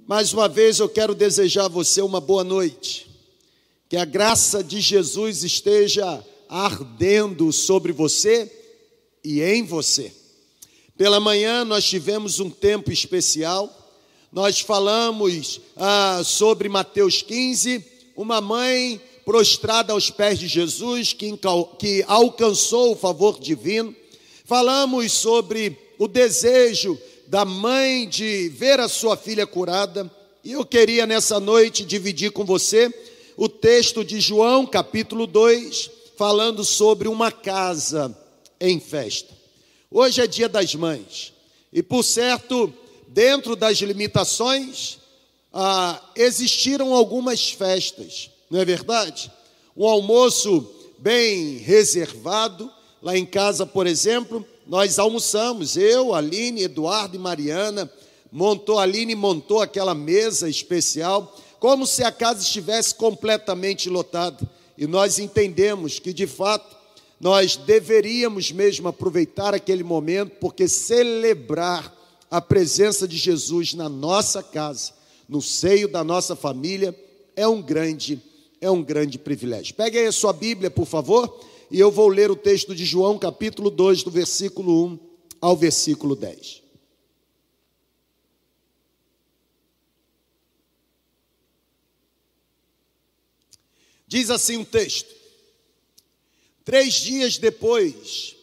Mais uma vez eu quero desejar a você uma boa noite. Que a graça de Jesus esteja ardendo sobre você e em você. Pela manhã nós tivemos um tempo especial. Nós falamos sobre Mateus 15, uma mãe prostrada aos pés de Jesus que alcançou o favor divino. Falamos sobre o desejo da mãe de ver a sua filha curada. E eu queria nessa noite dividir com você o texto de João, capítulo 2, falando sobre uma casa em festa. Hoje é dia das mães, e por certo, dentro das limitações, existiram algumas festas, não é verdade? Um almoço bem reservado, lá em casa, por exemplo, nós almoçamos, eu, Aline, Eduardo e Mariana, Aline montou aquela mesa especial, como se a casa estivesse completamente lotada. E nós entendemos que, de fato, nós deveríamos mesmo aproveitar aquele momento, porque celebrar a presença de Jesus na nossa casa, no seio da nossa família, é um grande privilégio. Pegue aí a sua Bíblia, por favor, e eu vou ler o texto de João, capítulo 2, do versículo 1 ao versículo 10. Diz assim o texto: 3 dias depois,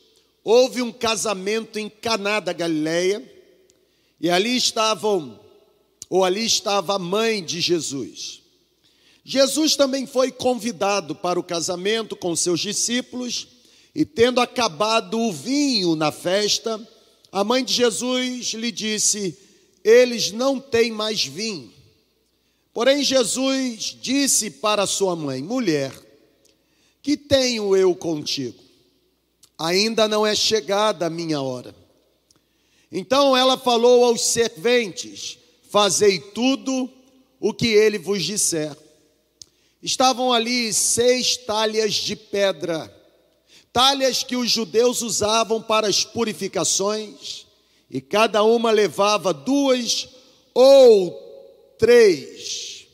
houve um casamento em Caná da Galileia, e ali estava a mãe de Jesus. Jesus também foi convidado para o casamento com seus discípulos, e tendo acabado o vinho na festa, a mãe de Jesus lhe disse: eles não têm mais vinho. Porém Jesus disse para sua mãe: mulher, que tenho eu contigo? Ainda não é chegada a minha hora. Então ela falou aos serventes: fazei tudo o que ele vos disser. Estavam ali 6 talhas de pedra, talhas que os judeus usavam para as purificações, e cada uma levava 2 ou 3.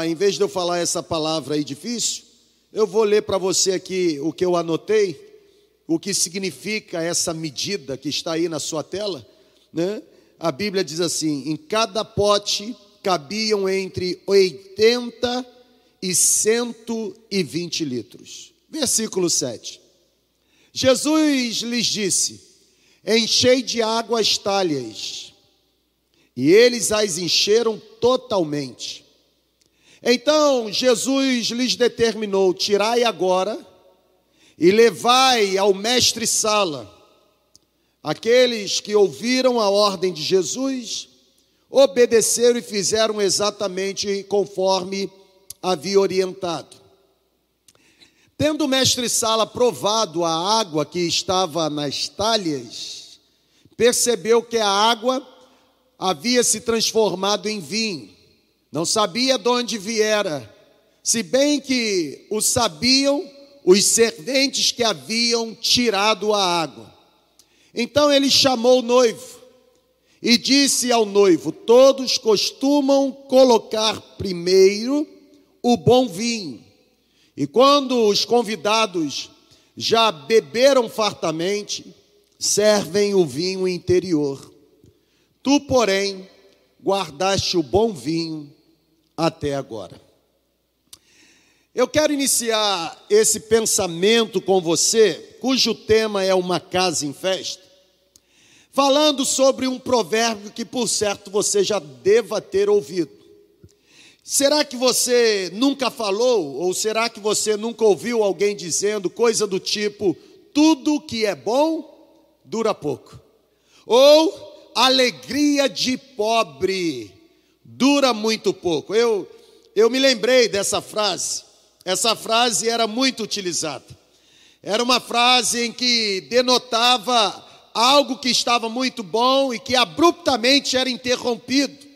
Em vez de eu falar essa palavra aí difícil, eu vou ler para você aqui o que eu anotei, o que significa essa medida que está aí na sua tela, né? A Bíblia diz assim: em cada pote cabiam entre 80 e 120 litros. Versículo 7. Jesus lhes disse: enchei de água as talhas. E eles as encheram totalmente. Então Jesus lhes determinou: tirai agora e levai ao mestre-sala. Aqueles que ouviram a ordem de Jesus obedeceram e fizeram exatamente conforme havia orientado. Tendo o mestre-sala provado a água que estava nas talhas, percebeu que a água havia se transformado em vinho. Não sabia de onde viera, se bem que o sabiam os serventes que haviam tirado a água. Então ele chamou o noivo e disse ao noivo: todos costumam colocar primeiro o bom vinho, e quando os convidados já beberam fartamente, servem o vinho interior. Tu, porém, guardaste o bom vinho até agora. Eu quero iniciar esse pensamento com você, cujo tema é uma casa em festa, falando sobre um provérbio que, por certo, você já deva ter ouvido. Será que você nunca falou, ou será que você nunca ouviu alguém dizendo coisa do tipo: tudo que é bom dura pouco? Ou alegria de pobre dura muito pouco. Eu me lembrei dessa frase. Essa frase era muito utilizada. Era uma frase em que denotava algo que estava muito bom e que abruptamente era interrompido.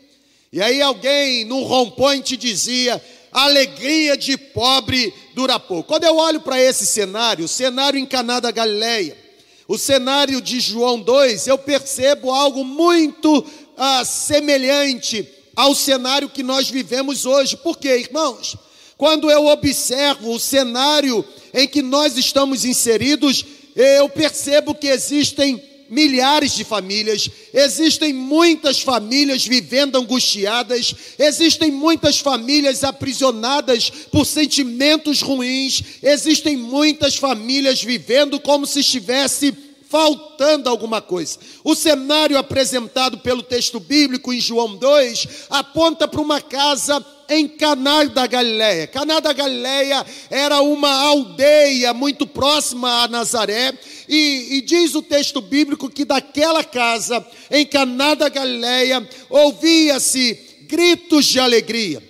E aí alguém, num romponte, dizia: alegria de pobre dura pouco. Quando eu olho para esse cenário, o cenário em Caná da Galileia, o cenário de João 2, eu percebo algo muito semelhante ao cenário que nós vivemos hoje. Por quê, irmãos? Quando eu observo o cenário em que nós estamos inseridos, eu percebo que existem milhares de famílias, existem muitas famílias vivendo angustiadas, existem muitas famílias aprisionadas por sentimentos ruins, existem muitas famílias vivendo como se estivesse faltando alguma coisa. O cenário apresentado pelo texto bíblico em João 2 aponta para uma casa em Caná da Galileia. Caná da Galileia era uma aldeia muito próxima a Nazaré, e diz o texto bíblico que daquela casa, em Caná da Galileia, ouvia-se gritos de alegria.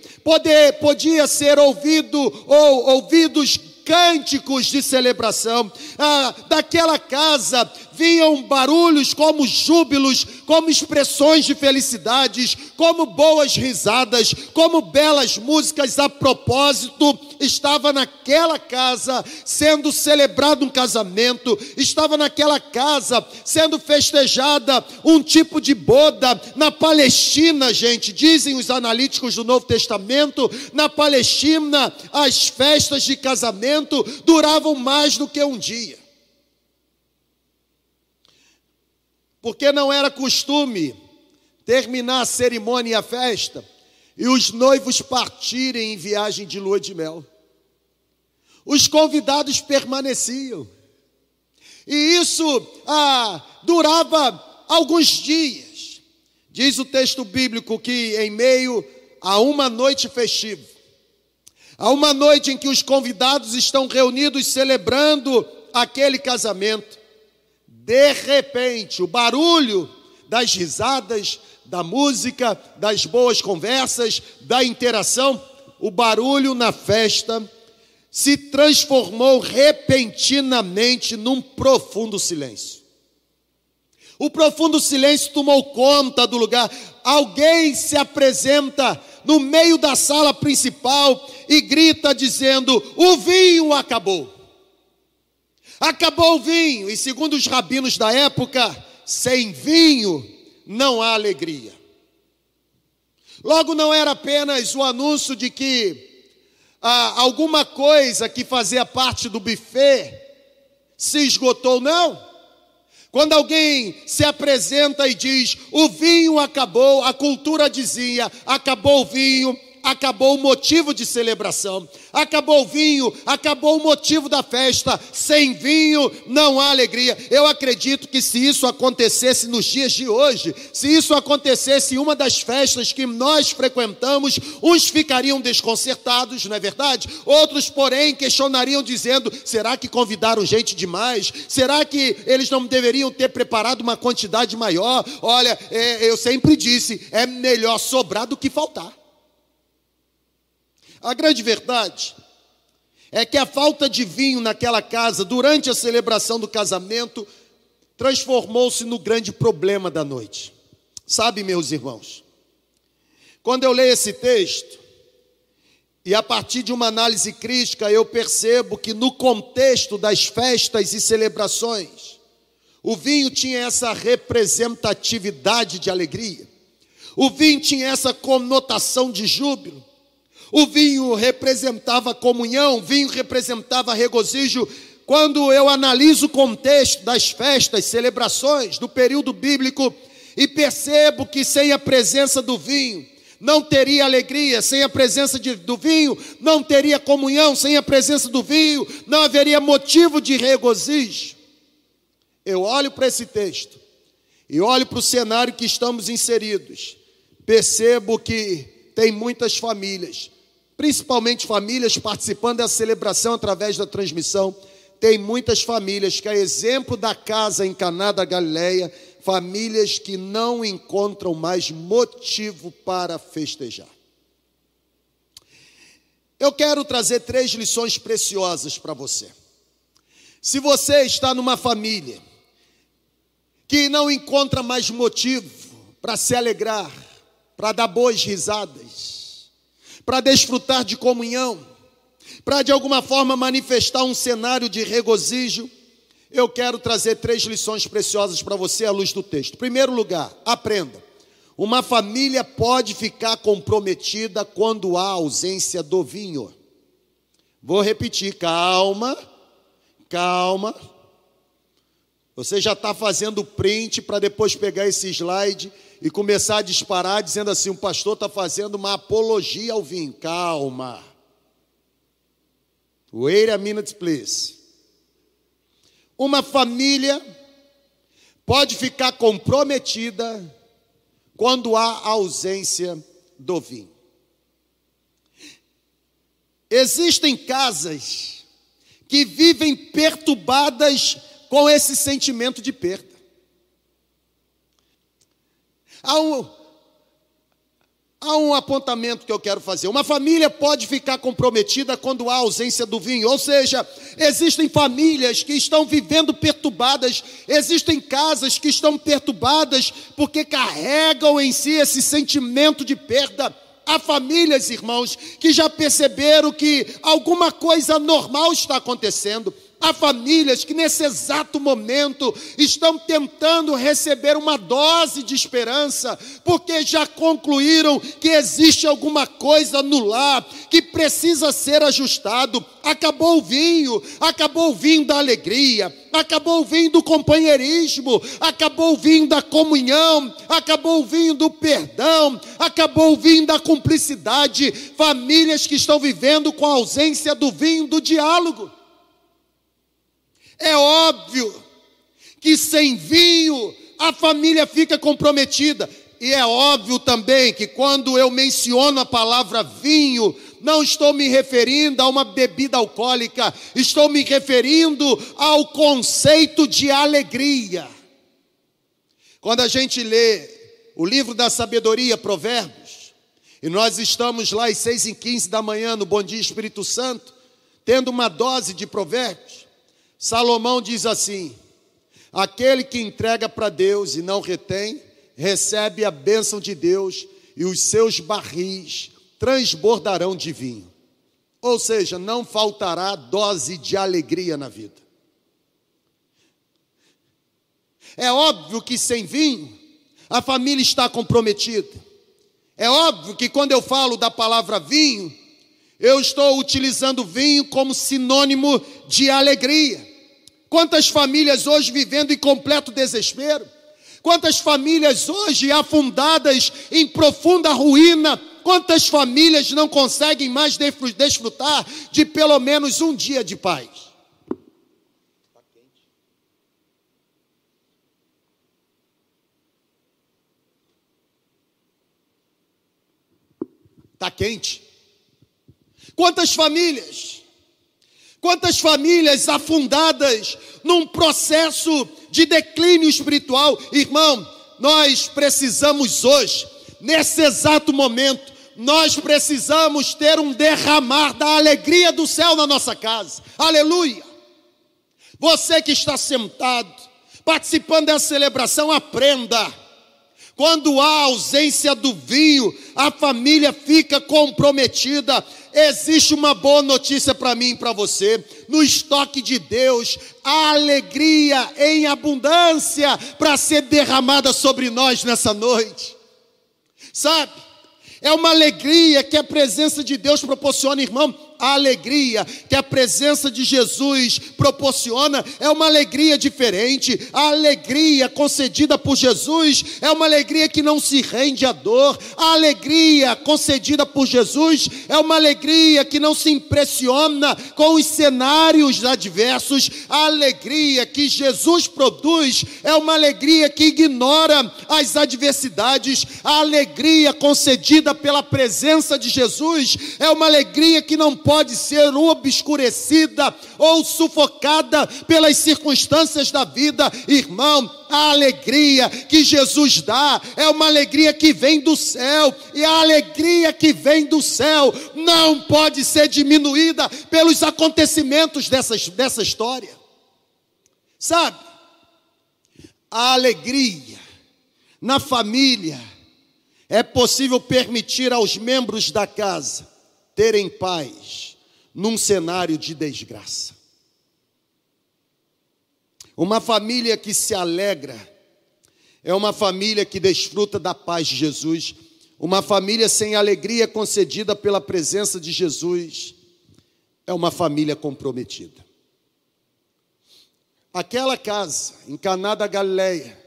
Podia ser ouvidos cânticos de celebração. Daquela casa vinham barulhos como júbilos, como expressões de felicidades, como boas risadas, como belas músicas. A propósito, estava naquela casa sendo celebrado um casamento, estava naquela casa sendo festejada um tipo de boda. Na Palestina, gente, dizem os analíticos do Novo Testamento, na Palestina as festas de casamento duravam mais do que um dia. Porque não era costume terminar a cerimônia e a festa e os noivos partirem em viagem de lua de mel. Os convidados permaneciam. E isso durava alguns dias. Diz o texto bíblico que em meio a uma noite festiva, a uma noite em que os convidados estão reunidos celebrando aquele casamento, de repente, o barulho das risadas, da música, das boas conversas, da interação, o barulho na festa se transformou repentinamente num profundo silêncio. O profundo silêncio tomou conta do lugar. Alguém se apresenta no meio da sala principal e grita dizendo: o vinho acabou. Acabou o vinho. E segundo os rabinos da época, sem vinho não há alegria. Logo, não era apenas o anúncio de que alguma coisa que fazia parte do buffet se esgotou, não. Quando alguém se apresenta e diz: o vinho acabou, a cultura dizia: acabou o vinho, acabou o motivo de celebração. Acabou o vinho, acabou o motivo da festa. Sem vinho não há alegria. Eu acredito que se isso acontecesse nos dias de hoje, se isso acontecesse em uma das festas que nós frequentamos, uns ficariam desconcertados, não é verdade? Outros, porém, questionariam dizendo: será que convidaram gente demais? Será que eles não deveriam ter preparado uma quantidade maior? Olha, eu sempre disse, é melhor sobrar do que faltar. A grande verdade é que a falta de vinho naquela casa, durante a celebração do casamento, transformou-se no grande problema da noite. Sabe, meus irmãos, quando eu leio esse texto, e a partir de uma análise crítica, eu percebo que no contexto das festas e celebrações, o vinho tinha essa representatividade de alegria, o vinho tinha essa conotação de júbilo. O vinho representava comunhão, o vinho representava regozijo. Quando eu analiso o contexto das festas, celebrações do período bíblico e percebo que sem a presença do vinho não teria alegria, sem a presença do vinho não teria comunhão, sem a presença do vinho não haveria motivo de regozijo. Eu olho para esse texto e olho para o cenário que estamos inseridos, percebo que tem muitas famílias, principalmente famílias participando da celebração através da transmissão. Tem muitas famílias que, a exemplo da casa em Caná da Galileia, famílias que não encontram mais motivo para festejar. Eu quero trazer 3 lições preciosas para você. Se você está numa família que não encontra mais motivo para se alegrar, para dar boas risadas, para desfrutar de comunhão, para de alguma forma manifestar um cenário de regozijo, eu quero trazer 3 lições preciosas para você à luz do texto. Em primeiro lugar, aprenda: Uma família pode ficar comprometida quando há ausência do vinho. Vou repetir, calma. Você já está fazendo print para depois pegar esse slide e começar a disparar dizendo assim, o pastor está fazendo uma apologia ao vinho. Calma. Wait a minute, please. Uma família pode ficar comprometida quando há ausência do vinho. Existem casas que vivem perturbadas com esse sentimento de perda. Há um apontamento que eu quero fazer. Uma família pode ficar comprometida quando há ausência do vinho. Ou seja, existem famílias que estão vivendo perturbadas. Existem casas que estão perturbadas porque carregam em si esse sentimento de perda. Há famílias, irmãos, que já perceberam que alguma coisa anormal está acontecendo. Há famílias que nesse exato momento estão tentando receber uma dose de esperança, porque já concluíram que existe alguma coisa no lar que precisa ser ajustado. Acabou o vinho da alegria, acabou o vinho do companheirismo, acabou o vinho da comunhão, acabou o vinho do perdão, acabou o vinho da cumplicidade. Famílias que estão vivendo com a ausência do vinho do diálogo. É óbvio que sem vinho a família fica comprometida. E é óbvio também que quando eu menciono a palavra vinho, não estou me referindo a uma bebida alcoólica, estou me referindo ao conceito de alegria. Quando a gente lê o livro da sabedoria, Provérbios, e nós estamos lá às 6h15 da manhã no Bom Dia Espírito Santo, tendo uma dose de provérbios, Salomão diz assim: aquele que entrega para Deus e não retém, recebe a bênção de Deus e os seus barris transbordarão de vinho. Ou seja, não faltará dose de alegria na vida. É óbvio que sem vinho, a família está comprometida. É óbvio que quando eu falo da palavra vinho, eu estou utilizando vinho como sinônimo de alegria. Quantas famílias hoje vivendo em completo desespero? Quantas famílias hoje afundadas em profunda ruína? Quantas famílias não conseguem mais desfrutar de pelo menos um dia de paz? Está quente. Quantas famílias afundadas num processo de declínio espiritual. Irmão, nós precisamos hoje, nesse exato momento, nós precisamos ter um derramar da alegria do céu na nossa casa. Aleluia! Você que está sentado, participando dessa celebração, aprenda. Quando há ausência do vinho, a família fica comprometida. Existe uma boa notícia para mim e para você. No estoque de Deus, há alegria em abundância para ser derramada sobre nós nessa noite. Sabe? É uma alegria que a presença de Deus proporciona, irmão. A alegria que a presença de Jesus proporciona é uma alegria diferente. A alegria concedida por Jesus é uma alegria que não se rende à dor. A alegria concedida por Jesus é uma alegria que não se impressiona com os cenários adversos. A alegria que Jesus produz é uma alegria que ignora as adversidades. A alegria concedida pela presença de Jesus é uma alegria que não pode ser obscurecida ou sufocada pelas circunstâncias da vida. Irmão, a alegria que Jesus dá é uma alegria que vem do céu, e a alegria que vem do céu não pode ser diminuída pelos acontecimentos dessa história. Sabe? A alegria na família é possível permitir aos membros da casa terem paz num cenário de desgraça. Uma família que se alegra é uma família que desfruta da paz de Jesus. Uma família sem alegria concedida pela presença de Jesus é uma família comprometida. Aquela casa em Caná da Galileia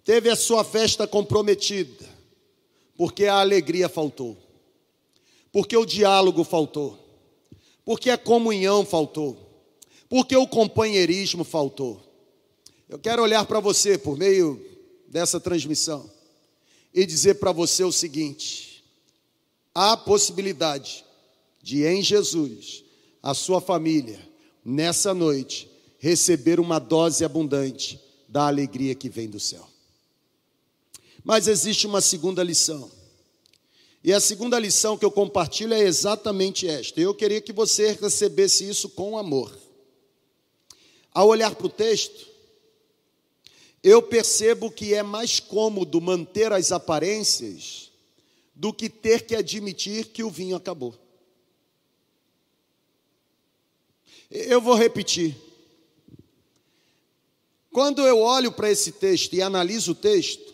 teve a sua festa comprometida, porque a alegria faltou, porque o diálogo faltou, porque a comunhão faltou, porque o companheirismo faltou. Eu quero olhar para você por meio dessa transmissão e dizer para você o seguinte: há possibilidade de em Jesus, a sua família, nessa noite, receber uma dose abundante da alegria que vem do céu. Mas existe uma segunda lição. E a segunda lição que eu compartilho é exatamente esta. Eu queria que você recebesse isso com amor. Ao olhar para o texto, eu percebo que é mais cômodo manter as aparências do que ter que admitir que o vinho acabou. Eu vou repetir. Quando eu olho para esse texto e analiso o texto,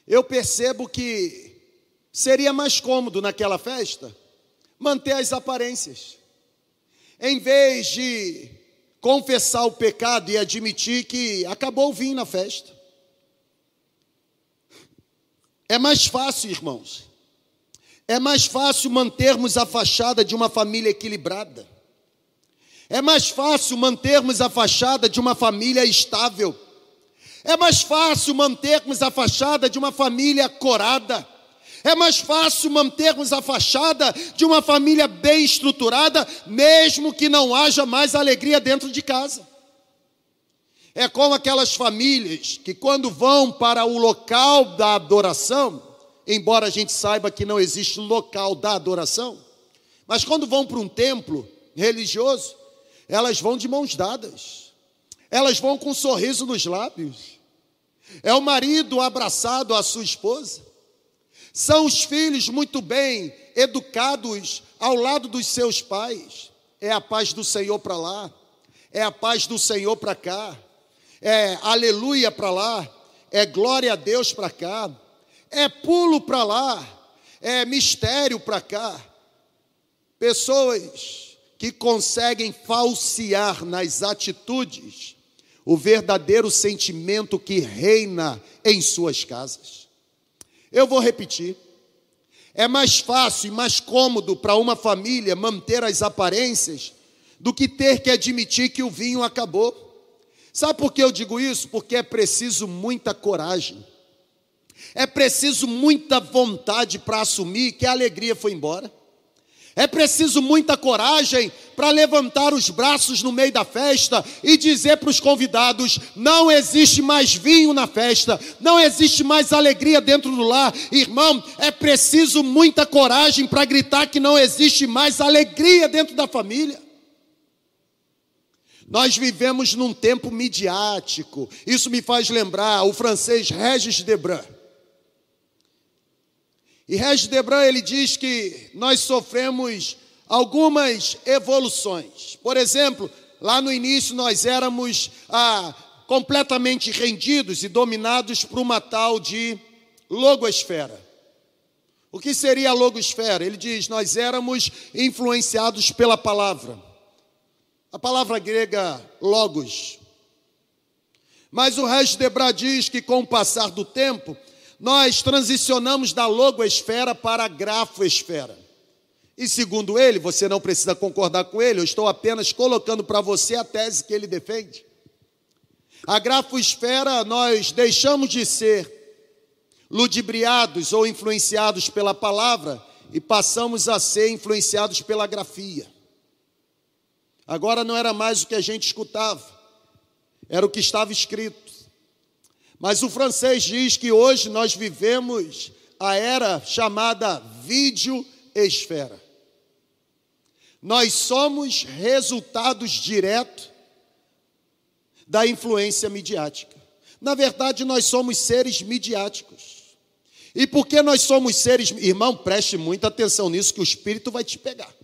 eu percebo que seria mais cômodo naquela festa manter as aparências, em vez de confessar o pecado e admitir que acabou o vinho na festa. É mais fácil, irmãos, é mais fácil mantermos a fachada de uma família equilibrada. É mais fácil mantermos a fachada de uma família estável. É mais fácil mantermos a fachada de uma família corada. É mais fácil mantermos a fachada de uma família bem estruturada, mesmo que não haja mais alegria dentro de casa. É como aquelas famílias que quando vão para o local da adoração, embora a gente saiba que não existe local da adoração, mas quando vão para um templo religioso, elas vão de mãos dadas, elas vão com um sorriso nos lábios. É o marido abraçado à sua esposa. São os filhos muito bem educados ao lado dos seus pais. É a paz do Senhor para lá, é a paz do Senhor para cá, é aleluia para lá, é glória a Deus para cá, é pulo para lá, é mistério para cá. Pessoas que conseguem falsear nas atitudes o verdadeiro sentimento que reina em suas casas. Eu vou repetir. É mais fácil e mais cômodo para uma família manter as aparências do que ter que admitir que o vinho acabou. Sabe por que eu digo isso? Porque é preciso muita coragem. É preciso muita vontade para assumir que a alegria foi embora. É preciso muita coragem para levantar os braços no meio da festa e dizer para os convidados: não existe mais vinho na festa, não existe mais alegria dentro do lar. Irmão, é preciso muita coragem para gritar que não existe mais alegria dentro da família. Nós vivemos num tempo midiático. Isso me faz lembrar o francês Régis Debray. E Régis Debray, ele diz que nós sofremos algumas evoluções. Por exemplo, lá no início nós éramos completamente rendidos e dominados por uma tal de logosfera. O que seria a logosfera? Ele diz, nós éramos influenciados pela palavra. A palavra grega logos. Mas o Régis Debray diz que com o passar do tempo, nós transicionamos da logosfera para a grafosfera. E segundo ele, você não precisa concordar com ele, eu estou apenas colocando para você a tese que ele defende. A grafosfera, nós deixamos de ser ludibriados ou influenciados pela palavra e passamos a ser influenciados pela grafia. Agora não era mais o que a gente escutava, era o que estava escrito. Mas o francês diz que hoje nós vivemos a era chamada videoesfera. Nós somos resultados diretos da influência midiática. Na verdade, nós somos seres midiáticos. E porque nós somos seres... Irmão, preste muita atenção nisso que o Espírito vai te pegar.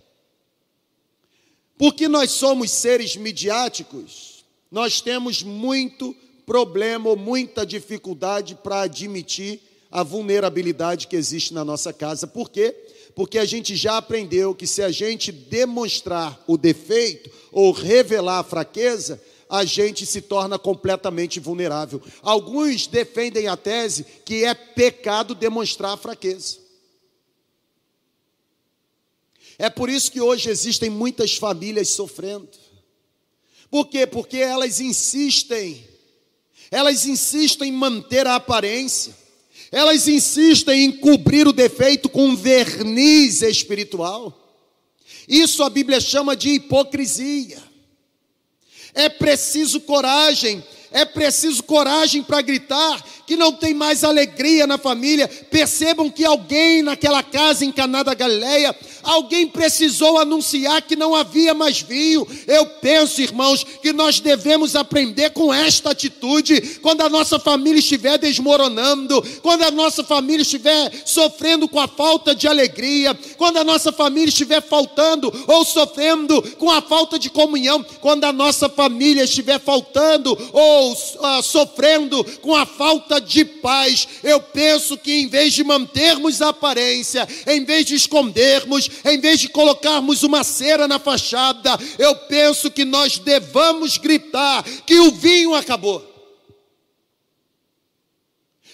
Porque nós somos seres midiáticos, nós temos muito problema ou muita dificuldade para admitir a vulnerabilidade que existe na nossa casa. Por quê? Porque a gente já aprendeu que se a gente demonstrar o defeito ou revelar a fraqueza, a gente se torna completamente vulnerável. Alguns defendem a tese que é pecado demonstrar a fraqueza. É por isso que hoje existem muitas famílias sofrendo. Por quê? Porque elas insistem em manter a aparência. Elas insistem em cobrir o defeito com um verniz espiritual. Isso a Bíblia chama de hipocrisia. É preciso coragem para gritar que não tem mais alegria na família. Percebam que alguém naquela casa em Caná da Galileia, alguém precisou anunciar que não havia mais vinho. Eu penso, irmãos, que nós devemos aprender com esta atitude. Quando a nossa família estiver desmoronando, quando a nossa família estiver sofrendo com a falta de alegria, quando a nossa família estiver faltando ou sofrendo com a falta de comunhão, quando a nossa família estiver faltando ou sofrendo com a falta de paz, eu penso que em vez de mantermos a aparência, em vez de escondermos, em vez de colocarmos uma cera na fachada, eu penso que nós devamos gritar que o vinho acabou.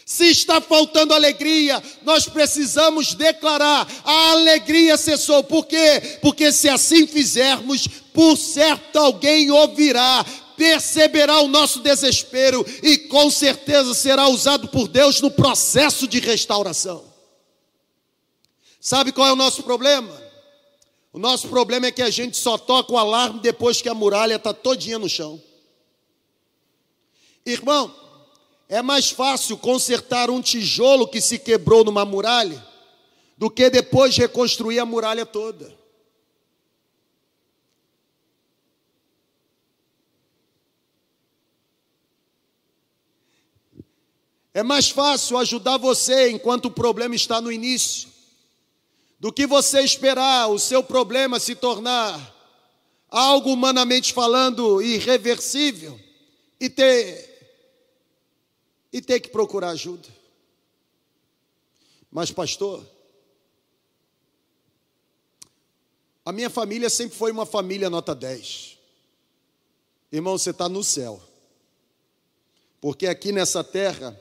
Se está faltando alegria, nós precisamos declarar: a alegria cessou. Por quê? Porque se assim fizermos, por certo alguém ouvirá, perceberá o nosso desespero e com certeza será usado por Deus no processo de restauração. Sabe qual é o nosso problema? O nosso problema é que a gente só toca o alarme depois que a muralha está todinha no chão. Irmão, é mais fácil consertar um tijolo que se quebrou numa muralha do que depois reconstruir a muralha toda. É mais fácil ajudar você enquanto o problema está no início, do que você esperar o seu problema se tornar algo humanamente falando irreversível e ter que procurar ajuda. Mas pastor, a minha família sempre foi uma família nota 10. Irmão, você está no céu. Porque aqui nessa terra,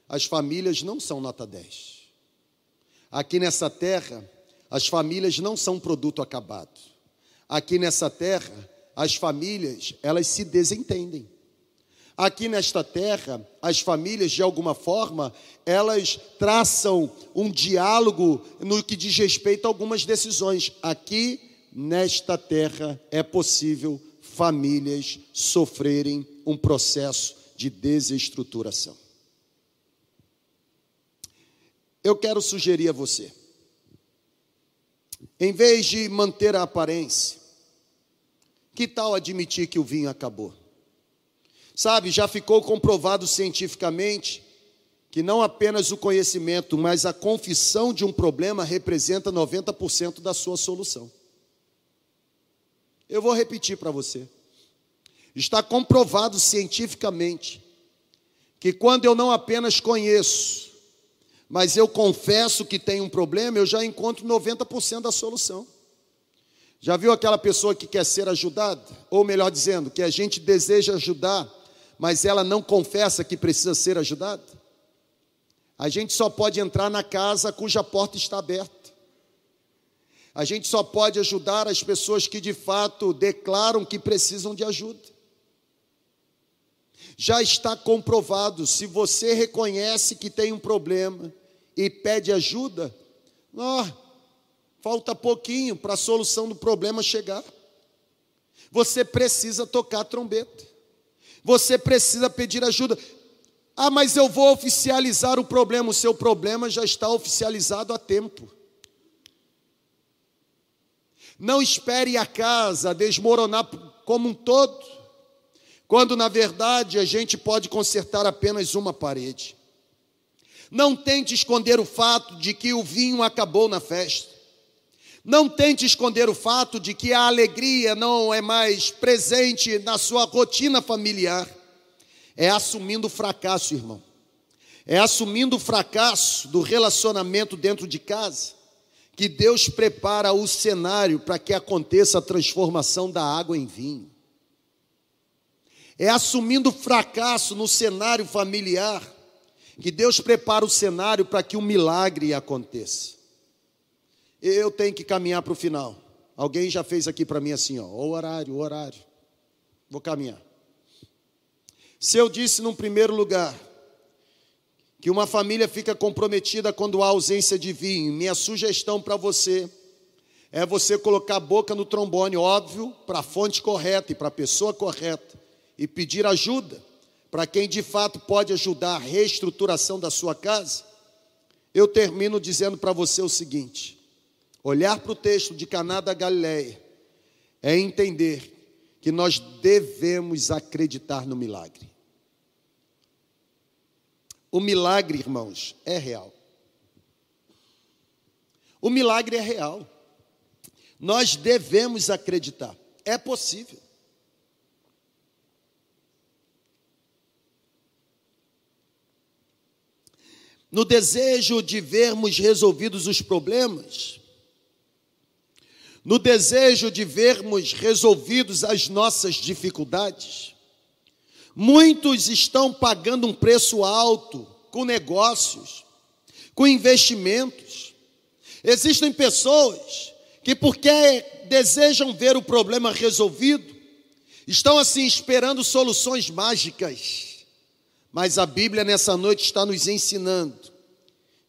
as famílias não são nota 10. Aqui nessa terra, as famílias não são produto acabado. Aqui nessa terra, as famílias, elas se desentendem. Aqui nesta terra, as famílias, de alguma forma, elas traçam um diálogo no que diz respeito a algumas decisões. Aqui nesta terra é possível famílias sofrerem um processo de desestruturação. Eu quero sugerir a você, em vez de manter a aparência, que tal admitir que o vinho acabou? Sabe, já ficou comprovado cientificamente que não apenas o conhecimento, mas a confissão de um problema representa 90% da sua solução. Eu vou repetir para você. Está comprovado cientificamente que quando eu não apenas conheço, mas eu confesso que tem um problema, eu já encontro 90% da solução. Já viu aquela pessoa que quer ser ajudada? Ou melhor dizendo, que a gente deseja ajudar, mas ela não confessa que precisa ser ajudada? A gente só pode entrar na casa cuja porta está aberta. A gente só pode ajudar as pessoas que de fato declaram que precisam de ajuda. Já está comprovado, se você reconhece que tem um problema e pede ajuda, falta pouquinho para a solução do problema chegar. Você precisa tocar a trombeta. Você precisa pedir ajuda. Mas eu vou oficializar o problema. O seu problema já está oficializado há tempo. Não espere a casa desmoronar como um todo, quando na verdade a gente pode consertar apenas uma parede. Não tente esconder o fato de que o vinho acabou na festa. Não tente esconder o fato de que a alegria não é mais presente na sua rotina familiar. É assumindo o fracasso, irmão. É assumindo o fracasso do relacionamento dentro de casa que Deus prepara o cenário para que aconteça a transformação da água em vinho. É assumindo o fracasso no cenário familiar que Deus prepara o cenário para que o milagre aconteça. Eu tenho que caminhar para o final. Alguém já fez aqui para mim assim, ó, o horário. Vou caminhar. Se eu disse num primeiro lugar que uma família fica comprometida quando há ausência de vinho, minha sugestão para você é você colocar a boca no trombone, óbvio, para a fonte correta e para a pessoa correta, e pedir ajuda para quem de fato pode ajudar a reestruturação da sua casa. Eu termino dizendo para você o seguinte: olhar para o texto de Caná da Galileia é entender que nós devemos acreditar no milagre. O milagre, irmãos, é real. O milagre é real. Nós devemos acreditar. É possível. No desejo de vermos resolvidos os problemas, no desejo de vermos resolvidos as nossas dificuldades, muitos estão pagando um preço alto com negócios, com investimentos. Existem pessoas que, porque desejam ver o problema resolvido, estão assim esperando soluções mágicas. Mas a Bíblia nessa noite está nos ensinando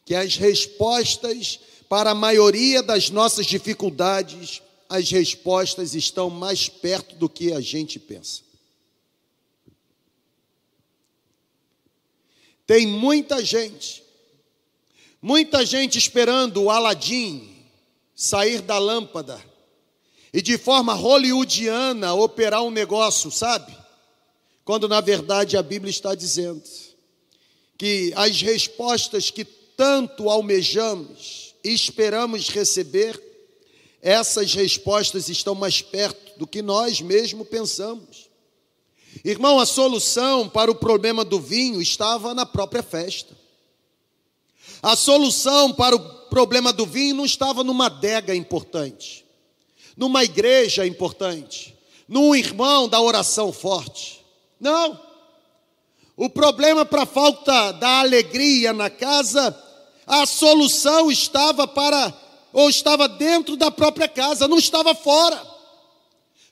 que as respostas para a maioria das nossas dificuldades, as respostas estão mais perto do que a gente pensa. Tem muita gente esperando o Aladim sair da lâmpada e de forma hollywoodiana operar um negócio, sabe? Quando na verdade a Bíblia está dizendo que as respostas que tanto almejamos e esperamos receber, essas respostas estão mais perto do que nós mesmos pensamos. Irmão, a solução para o problema do vinho estava na própria festa. A solução para o problema do vinho não estava numa adega importante, numa igreja importante, num irmão da oração forte. Não. O problema para a falta da alegria na casa, a solução estava dentro da própria casa, não estava fora.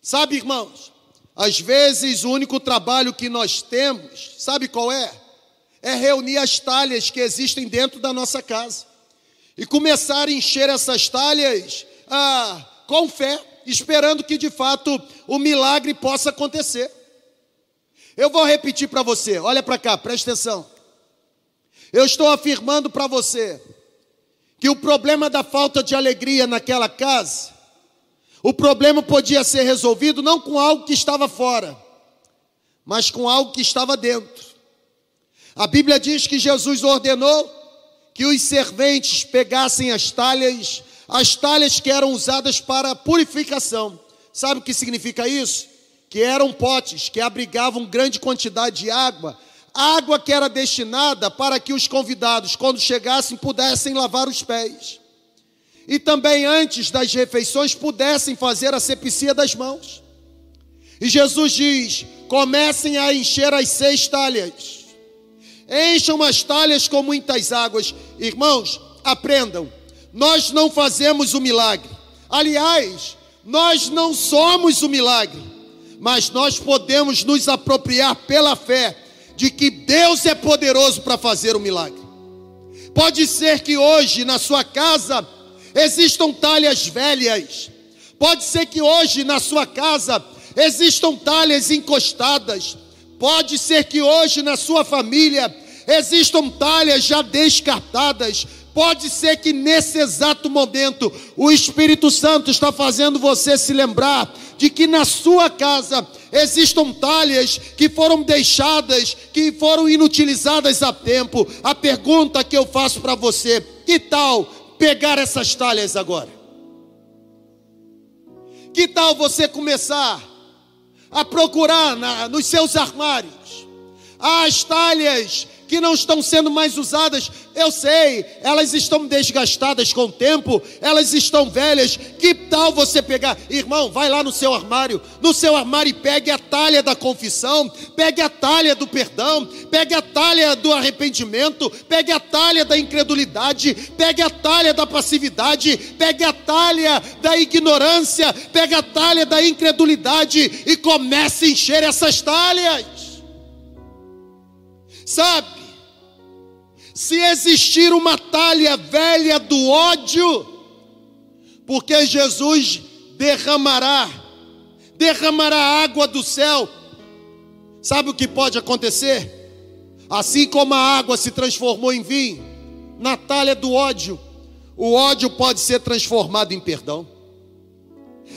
Sabe, irmãos, às vezes o único trabalho que nós temos, sabe qual é? É reunir as talhas que existem dentro da nossa casa e começar a encher essas talhas com fé, esperando que de fato o milagre possa acontecer. Eu vou repetir para você, olha para cá, presta atenção. Eu estou afirmando para você que o problema da falta de alegria naquela casa, o problema podia ser resolvido não com algo que estava fora, mas com algo que estava dentro. A Bíblia diz que Jesus ordenou que os serventes pegassem as talhas que eram usadas para purificação. Sabe o que significa isso? Que eram potes que abrigavam grande quantidade de água que era destinada para que os convidados, quando chegassem, pudessem lavar os pés. E também antes das refeições pudessem fazer a asepsia das mãos. E Jesus diz: comecem a encher as 6 talhas. Encham as talhas com muitas águas. Irmãos, aprendam, nós não fazemos o milagre. Aliás, nós não somos o milagre. Mas nós podemos nos apropriar pela fé de que Deus é poderoso para fazer o milagre. Pode ser que hoje na sua casa existam talhas velhas. Pode ser que hoje na sua casa existam talhas encostadas. Pode ser que hoje na sua família existam talhas já descartadas. Pode ser que nesse exato momento o Espírito Santo está fazendo você se lembrar de que na sua casa existam talhas que foram deixadas, que foram inutilizadas há tempo. A pergunta que eu faço para você: que tal pegar essas talhas agora? Que tal você começar a procurar nos seus armários As talhas que não estão sendo mais usadas, eu sei, elas estão desgastadas com o tempo, elas estão velhas. Que tal você pegar, irmão, vai lá no seu armário e pegue a talha da confissão, pegue a talha do perdão, pegue a talha do arrependimento, pegue a talha da incredulidade, pegue a talha da passividade, pegue a talha da ignorância, pegue a talha da incredulidade e comece a encher essas talhas. Sabe? Se existir uma talha velha do ódio, porque Jesus derramará água do céu, sabe o que pode acontecer? Assim como a água se transformou em vinho, na talha do ódio, o ódio pode ser transformado em perdão.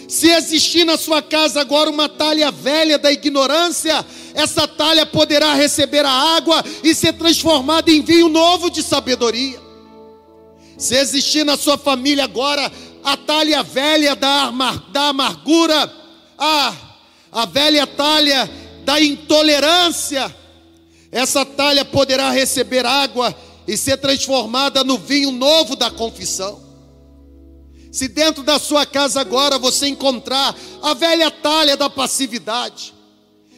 Se existir na sua casa agora uma talha velha da ignorância, essa talha poderá receber a água e ser transformada em vinho novo de sabedoria. Se existir na sua família agora a talha velha da amargura, a velha talha da intolerância, essa talha poderá receber água e ser transformada no vinho novo da confissão. Se dentro da sua casa agora você encontrar a velha talha da passividade,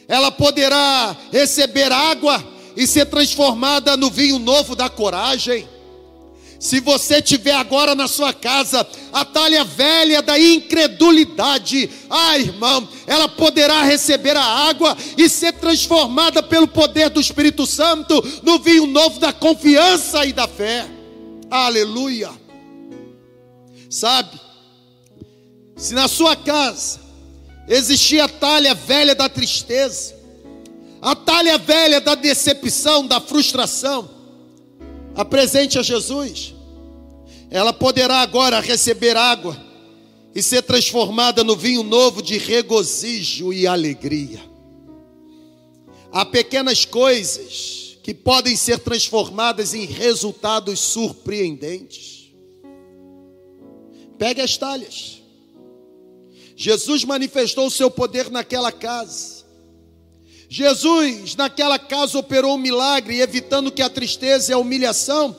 ela poderá receber água e ser transformada no vinho novo da coragem. Se você tiver agora na sua casa a talha velha da incredulidade, irmão, ela poderá receber a água e ser transformada pelo poder do Espírito Santo no vinho novo da confiança e da fé. Aleluia. Sabe, se na sua casa existia a talha velha da tristeza, a talha velha da decepção, da frustração, apresente a Jesus. Ela poderá agora receber água e ser transformada no vinho novo de regozijo e alegria. Há pequenas coisas que podem ser transformadas em resultados surpreendentes. Pegue as talhas. Jesus manifestou o seu poder naquela casa. Jesus naquela casa operou um milagre, evitando que a tristeza e a humilhação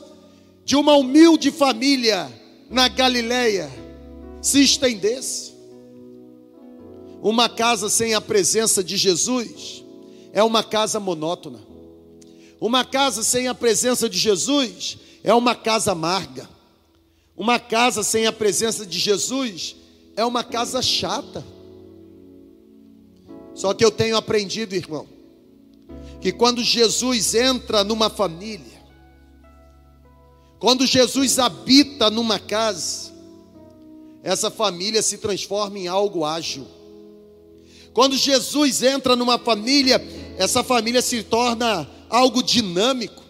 de uma humilde família na Galileia se estendesse. Uma casa sem a presença de Jesus é uma casa monótona. Uma casa sem a presença de Jesus é uma casa amarga. Uma casa sem a presença de Jesus é uma casa chata. Só que eu tenho aprendido, irmão, que quando Jesus entra numa família, quando Jesus habita numa casa, essa família se transforma em algo ágil. Quando Jesus entra numa família, essa família se torna algo dinâmico.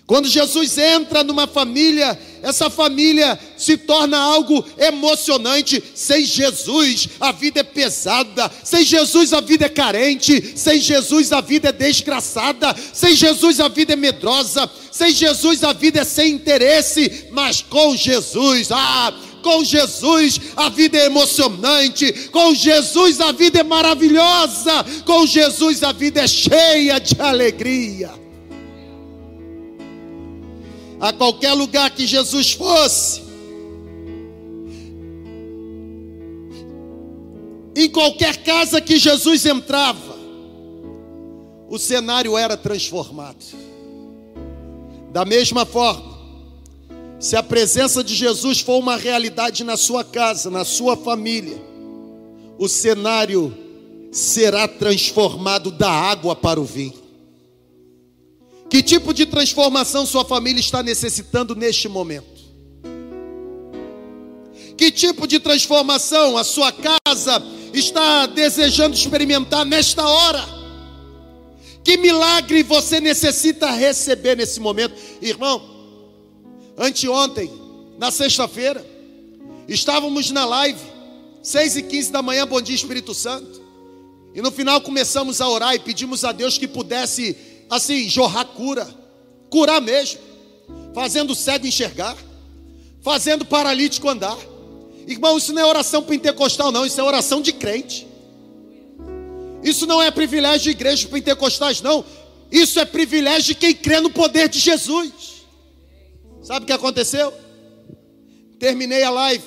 Quando Jesus entra numa família, essa família se torna algo emocionante. Sem Jesus a vida é pesada, sem Jesus a vida é carente, sem Jesus a vida é desgraçada, sem Jesus a vida é medrosa, sem Jesus a vida é sem interesse. Mas com Jesus, com Jesus a vida é emocionante, com Jesus a vida é maravilhosa, com Jesus a vida é cheia de alegria. A qualquer lugar que Jesus fosse, em qualquer casa que Jesus entrava, o cenário era transformado. Da mesma forma, se a presença de Jesus for uma realidade na sua casa, na sua família, o cenário será transformado da água para o vinho. Que tipo de transformação sua família está necessitando neste momento? Que tipo de transformação a sua casa está desejando experimentar nesta hora? Que milagre você necessita receber nesse momento? Irmão, anteontem, na sexta-feira, estávamos na live, 6h15 da manhã, bom dia Espírito Santo. E no final começamos a orar e pedimos a Deus que pudesse, assim, jorrar cura, curar mesmo, fazendo o cego enxergar, fazendo o paralítico andar. Irmão, isso não é oração pentecostal não, isso é oração de crente. Isso não é privilégio de igrejas pentecostais não. Isso é privilégio de quem crê no poder de Jesus. Sabe o que aconteceu? Terminei a live.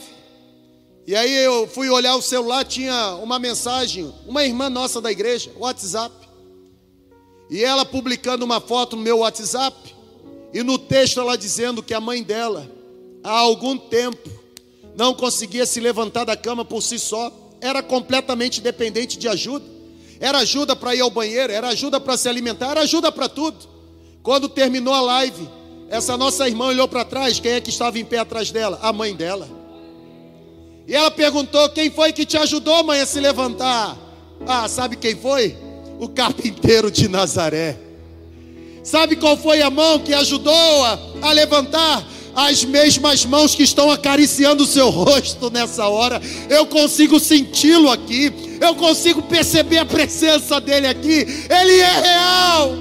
E aí eu fui olhar o celular, tinha uma mensagem, uma irmã nossa da igreja, WhatsApp. E ela publicando uma foto no meu WhatsApp. E no texto ela dizendo que a mãe dela, há algum tempo, não conseguia se levantar da cama por si só. Era completamente dependente de ajuda. Era ajuda para ir ao banheiro, era ajuda para se alimentar, era ajuda para tudo. Quando terminou a live, essa nossa irmã olhou para trás. Quem é que estava em pé atrás dela? A mãe dela. E ela perguntou: quem foi que te ajudou, mãe, a se levantar? Ah, sabe quem foi? O carpinteiro de Nazaré. Sabe qual foi a mão que ajudou a levantar? As mesmas mãos que estão acariciando o seu rosto nessa hora. Eu consigo senti-lo aqui. Eu consigo perceber a presença dele aqui. Ele é real.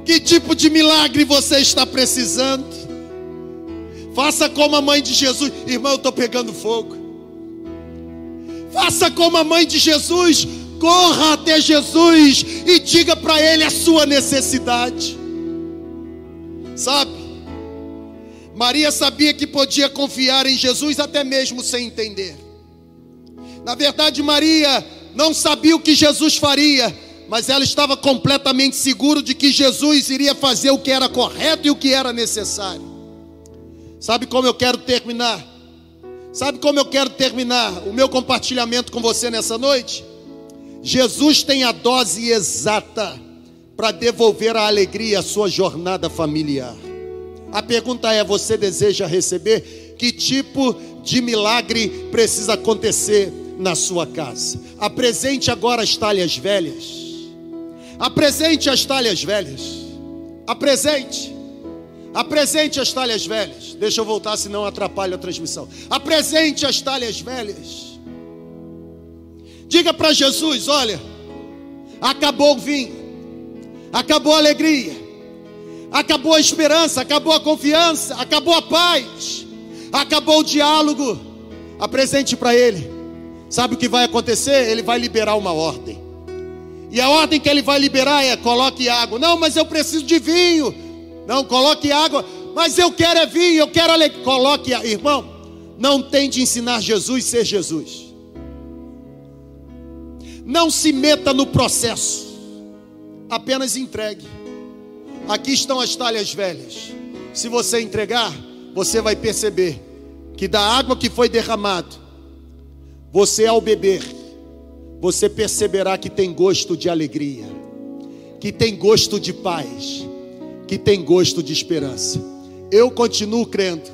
Que tipo de milagre você está precisando? Faça como a mãe de Jesus. Irmão, eu estou pegando fogo. Faça como a mãe de Jesus. Corra até Jesus e diga para ele a sua necessidade. Sabe, Maria sabia que podia confiar em Jesus até mesmo sem entender. Na verdade, Maria não sabia o que Jesus faria, mas ela estava completamente segura de que Jesus iria fazer o que era correto e o que era necessário. Sabe como eu quero terminar? Sabe como eu quero terminar o meu compartilhamento com você nessa noite? Jesus tem a dose exata para devolver a alegria à sua jornada familiar. A pergunta é: você deseja receber? Que tipo de milagre precisa acontecer na sua casa? Apresente agora as talhas velhas. Apresente as talhas velhas. Apresente as talhas velhas. Deixa eu voltar, senão atrapalho a transmissão. Apresente as talhas velhas. Diga para Jesus: olha, acabou o vinho, acabou a alegria, acabou a esperança, acabou a confiança, acabou a paz, acabou o diálogo. Apresente para Ele. Sabe o que vai acontecer? Ele vai liberar uma ordem. E a ordem que Ele vai liberar é: coloque água. Não, mas eu preciso de vinho. Não, coloque água. Mas eu quero é vinho, eu quero alegria. Coloque água. Irmão, não tente ensinar Jesus a ser Jesus. Não se meta no processo. Apenas entregue. Aqui estão as talhas velhas. Se você entregar, você vai perceber que da água que foi derramado, você ao beber, você perceberá que tem gosto de alegria, que tem gosto de paz, que tem gosto de esperança. Eu continuo crendo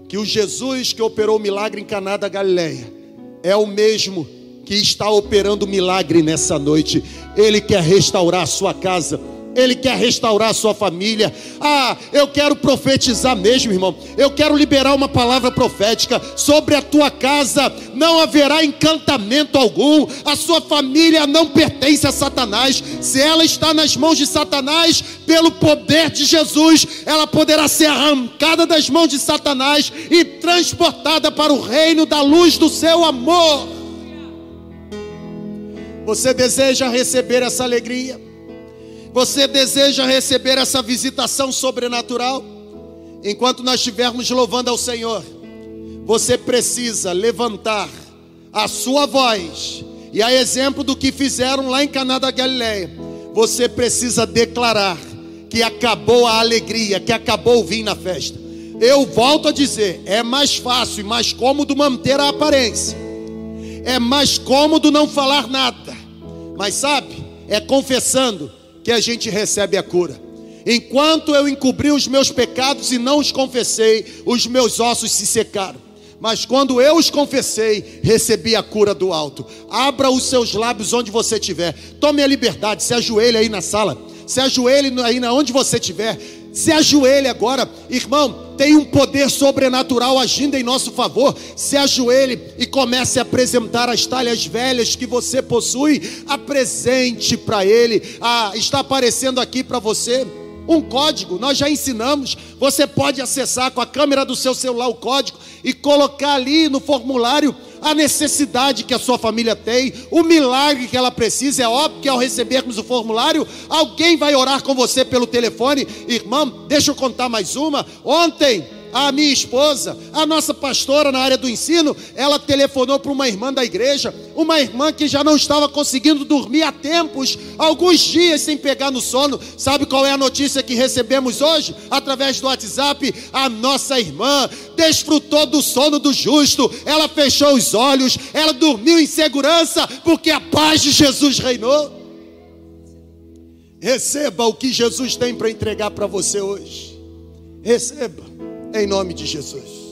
que o Jesus que operou o milagre em Caná da Galileia é o mesmo que está operando milagre nessa noite. Ele quer restaurar a sua casa, Ele quer restaurar a sua família. Ah, eu quero profetizar mesmo, irmão. Eu quero liberar uma palavra profética sobre a tua casa. Não haverá encantamento algum. A sua família não pertence a Satanás. Se ela está nas mãos de Satanás, pelo poder de Jesus, ela poderá ser arrancada das mãos de Satanás e transportada para o reino da luz do seu amor. Você deseja receber essa alegria? Você deseja receber essa visitação sobrenatural? Enquanto nós estivermos louvando ao Senhor, você precisa levantar a sua voz. E a exemplo do que fizeram lá em Caná da Galileia, você precisa declarar que acabou a alegria, que acabou o vinho na festa. Eu volto a dizer, é mais fácil e mais cômodo manter a aparência. É mais cômodo não falar nada. Mas sabe, é confessando que a gente recebe a cura. Enquanto eu encobri os meus pecados e não os confessei, os meus ossos se secaram. Mas quando eu os confessei, recebi a cura do alto. Abra os seus lábios onde você estiver. Tome a liberdade, se ajoelhe aí na sala. Se ajoelhe aí onde você estiver. Se ajoelhe agora, irmão, tem um poder sobrenatural agindo em nosso favor. Se ajoelhe e comece a apresentar as talhas velhas que você possui. Apresente para Ele. Está aparecendo aqui para você um código, nós já ensinamos. Você pode acessar com a câmera do seu celular o código e colocar ali no formulário a necessidade que a sua família tem, o milagre que ela precisa. É óbvio que ao recebermos o formulário, alguém vai orar com você pelo telefone. Irmão, deixa eu contar mais uma. Ontem, a minha esposa, a nossa pastora na área do ensino, ela telefonou para uma irmã da igreja, uma irmã que já não estava conseguindo dormir há tempos, alguns dias sem pegar no sono. Sabe qual é a notícia que recebemos hoje? Através do WhatsApp, a nossa irmã desfrutou do sono do justo, ela fechou os olhos, ela dormiu em segurança, porque a paz de Jesus reinou. Receba o que Jesus tem para entregar para você hoje. Receba. Em nome de Jesus.